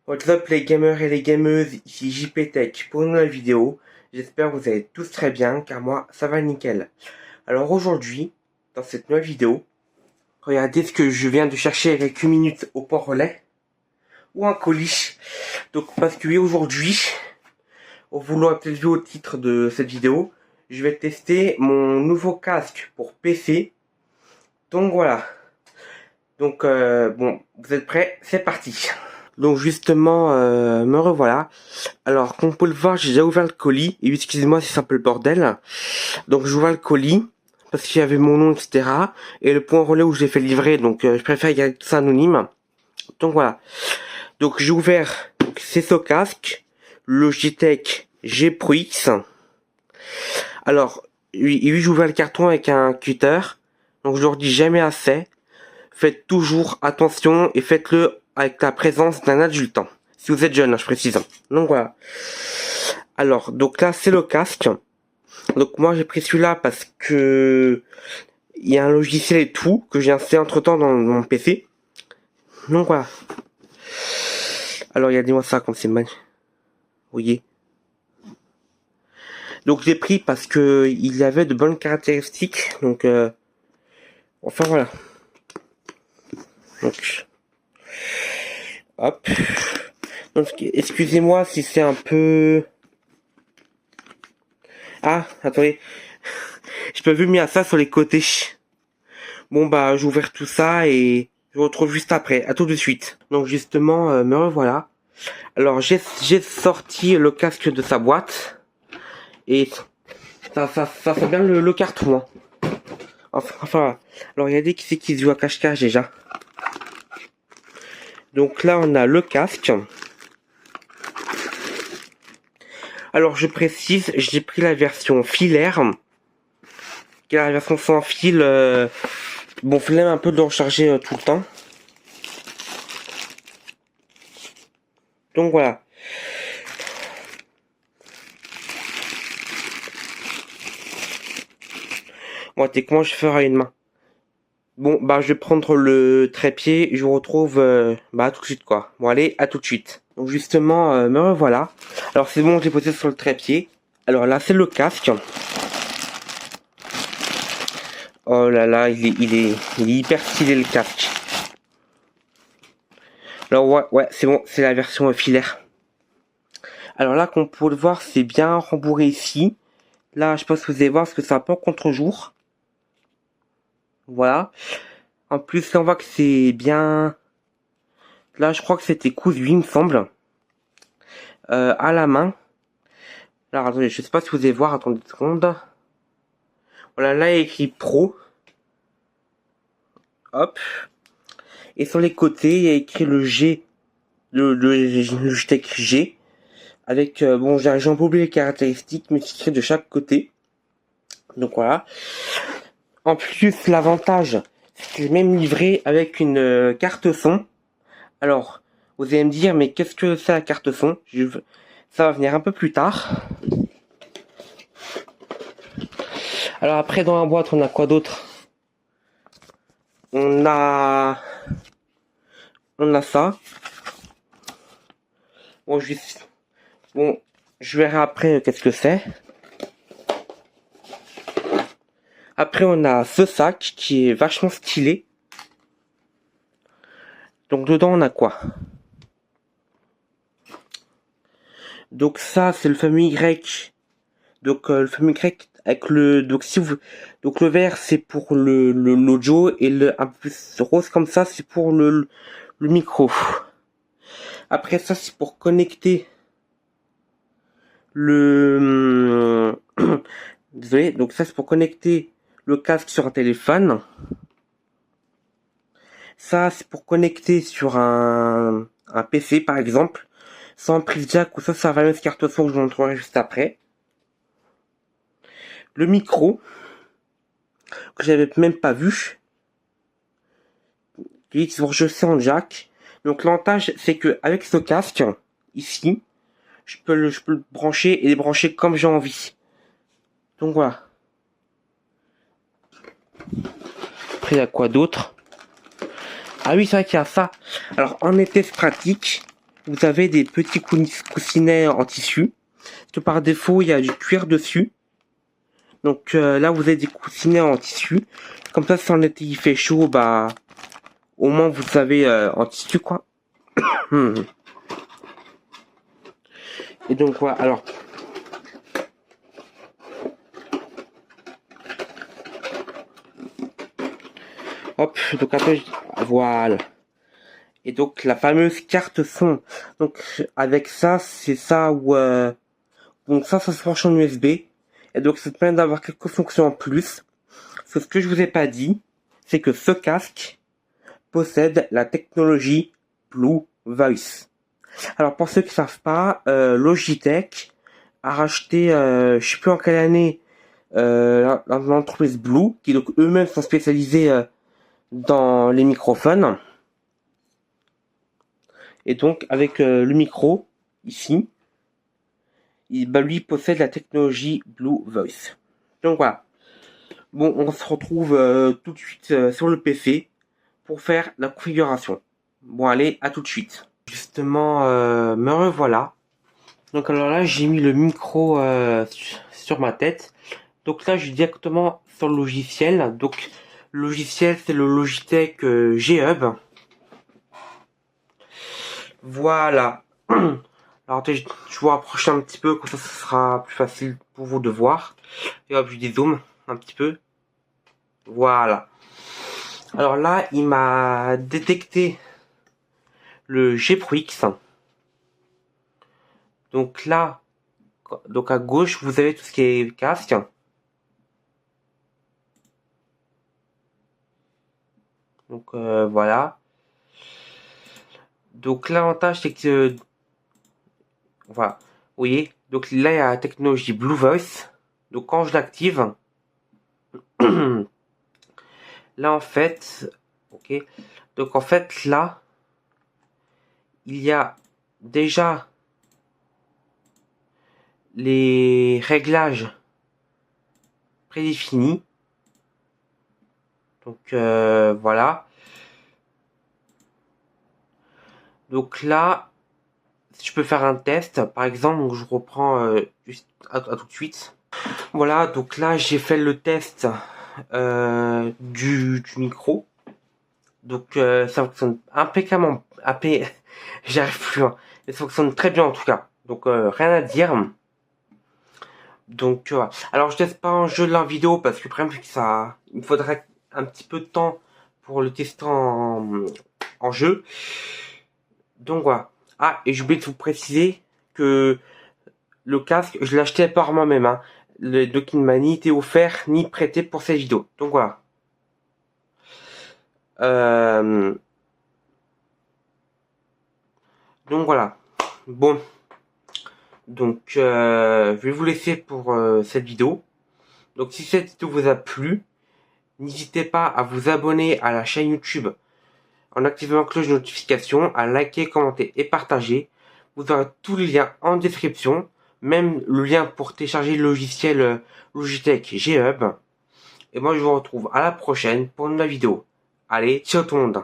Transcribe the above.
What's up les gamers et les gameuses, ici JP Tech pour une nouvelle vidéo. J'espère que vous allez tous très bien car moi ça va nickel. Alors aujourd'hui, dans cette nouvelle vidéo, regardez ce que je viens de chercher avec une minute au port relais ou un colis. Donc parce que oui, aujourd'hui, vous l'aurez peut-être vu au titre de cette vidéo, je vais tester mon nouveau casque pour PC. Donc voilà. Donc bon, vous êtes prêts? C'est parti. Donc justement, me revoilà. Alors, comme vous pouvez le voir, j'ai déjà ouvert le colis. Et excusez-moi si c'est un peu le bordel. Donc, j'ouvre le colis, parce qu'il y avait mon nom, etc. Et le point relais où je l'ai fait livrer, donc je préfère garder tout ça anonyme. Donc voilà. Donc j'ai ouvert, c'est ce casque, Logitech G Pro X. Alors, oui, j'ai ouvert le carton avec un cutter. Donc je leur dis jamais assez. Faites toujours attention et faites-le avec la présence d'un adulte. Si vous êtes jeune, je précise. Donc voilà. Alors, donc là, c'est le casque. Donc moi, j'ai pris celui-là parce que il y a un logiciel et tout que j'ai installé entre-temps dans mon PC. Donc voilà. Alors, regardez-moi ça comme c'est mal. Vous voyez. Donc j'ai pris parce que il avait de bonnes caractéristiques. Donc, enfin voilà. Donc, hop. Donc, excusez-moi si c'est un peu... Ah, attendez. Je peux vu mis à ça sur les côtés. Bon bah, j'ai ouvert tout ça et je vous retrouve juste après. À tout de suite. Donc justement, me revoilà. Alors j'ai sorti le casque de sa boîte et ça fait bien le carton. Hein. Enfin, alors regardez qui c'est qui se joue à cache-cache déjà. Donc là on a le casque. Alors je précise, j'ai pris la version filaire. Qui est la version sans fil. Bon, flemme un peu de le recharger tout le temps. Donc voilà. Bon, techniquement je ferai une main. Bon, bah je vais prendre le trépied, je vous retrouve bah tout de suite quoi. Bon allez, à tout de suite. Donc justement, me revoilà. Alors c'est bon, je l'ai posé sur le trépied. Alors là c'est le casque. Oh là là, il est hyper stylé le casque. Alors ouais, c'est bon, c'est la version filaire. Alors là, comme vous pouvez le voir, c'est bien rembourré ici. Là, je pense que vous allez voir parce que c'est un peu en contre-jour. Voilà. En plus, là, on voit que c'est bien... Là, je crois que c'était cousu, il me semble. À la main. Alors, attendez, je sais pas si vous allez voir. Attendez une seconde. Voilà, là, il y a écrit Pro. Hop. Et sur les côtés, il y a écrit le G. Le Logitech G. Avec, bon, j'ai un peu oublié les caractéristiques, mais c'est écrit de chaque côté. Donc, voilà. En plus, l'avantage, c'est que j'ai même livré avec une carte son. Alors, vous allez me dire, mais qu'est-ce que c'est la carte son? Ça va venir un peu plus tard. Alors après, dans la boîte, on a quoi d'autre? On a ça. Bon, je verrai après qu'est-ce que c'est. Après, on a ce sac qui est vachement stylé. Donc dedans, on a quoi? Donc ça, c'est le fameux Y. Donc le fameux Y avec le donc le vert c'est pour l'audio et le un peu plus rose comme ça c'est pour le micro. Après ça c'est pour connecter le désolé, donc ça c'est pour connecter le casque sur un téléphone. Ça c'est pour connecter sur un PC par exemple sans prise jack ou ça va même carte son que je vous montrerai juste après. Le micro que j'avais même pas vu. Qui est branché en jack. Donc l'avantage c'est que avec ce casque ici, je peux le brancher et débrancher comme j'ai envie. Donc voilà. Après il y a quoi d'autre? Ah oui, c'est vrai qu'il y a ça. Alors en été c'est pratique. vous avez des petits coussinets en tissu. Que par défaut, il y a du cuir dessus. Donc là, vous avez des coussinets en tissu. Comme ça, si en été il fait chaud, bah au moins vous avez en tissu quoi. Et donc voilà, alors. Hop, donc après, voilà. Et donc la fameuse carte son. Donc avec ça, c'est ça où donc ça se branche en USB. Et donc ça te permet d'avoir quelques fonctions en plus. Ce que je vous ai pas dit, c'est que ce casque possède la technologie Blue Voice. Alors pour ceux qui savent pas, Logitech a racheté, je sais plus en quelle année, l'entreprise Blue, qui donc eux-mêmes sont spécialisés dans les microphones. Et donc avec le micro ici, lui possède la technologie Blue Voice. Donc voilà. Bon, on se retrouve tout de suite sur le PC pour faire la configuration. Bon allez, à tout de suite. Justement, me revoilà. Donc alors là, j'ai mis le micro sur ma tête. Donc là, je suis directement sur le logiciel. Donc le logiciel, c'est le Logitech G-Hub. Voilà. Alors je vous rapproche un petit peu, comme ça, ce sera plus facile pour vous de voir. Et hop, je dézoome un petit peu. Voilà. Alors là, il m'a détecté le G Pro X. Donc là, donc à gauche, vous avez tout ce qui est casque. Donc voilà. Donc l'avantage c'est que voilà, vous voyez. Donc là il y a la technologie Blue Voice. Donc quand je l'active, là en fait, ok. Donc en fait là, il y a déjà les réglages prédéfinis. Donc voilà. Donc là, si je peux faire un test, par exemple, donc je reprends juste à tout de suite. Voilà, donc là j'ai fait le test du micro. Donc ça fonctionne impeccablement. J'arrive plus. Hein. Mais ça fonctionne très bien en tout cas. Donc rien à dire. Donc alors je teste pas un jeu de la vidéo parce que le que ça, il me faudrait un petit peu de temps pour le tester en jeu. Donc voilà. Ah, et j'ai oublié de vous préciser que le casque, je l'ai acheté par moi-même. Hein. Donc il ne m'a ni été offert ni prêté pour cette vidéo. Donc voilà. Donc voilà. Bon. Donc je vais vous laisser pour cette vidéo. Donc si cette vidéo vous a plu, n'hésitez pas à vous abonner à la chaîne YouTube en activant la cloche de notification, à liker, commenter et partager. Vous aurez tous les liens en description, même le lien pour télécharger le logiciel Logitech G-Hub. Et moi je vous retrouve à la prochaine pour une nouvelle vidéo. Allez, ciao tout le monde.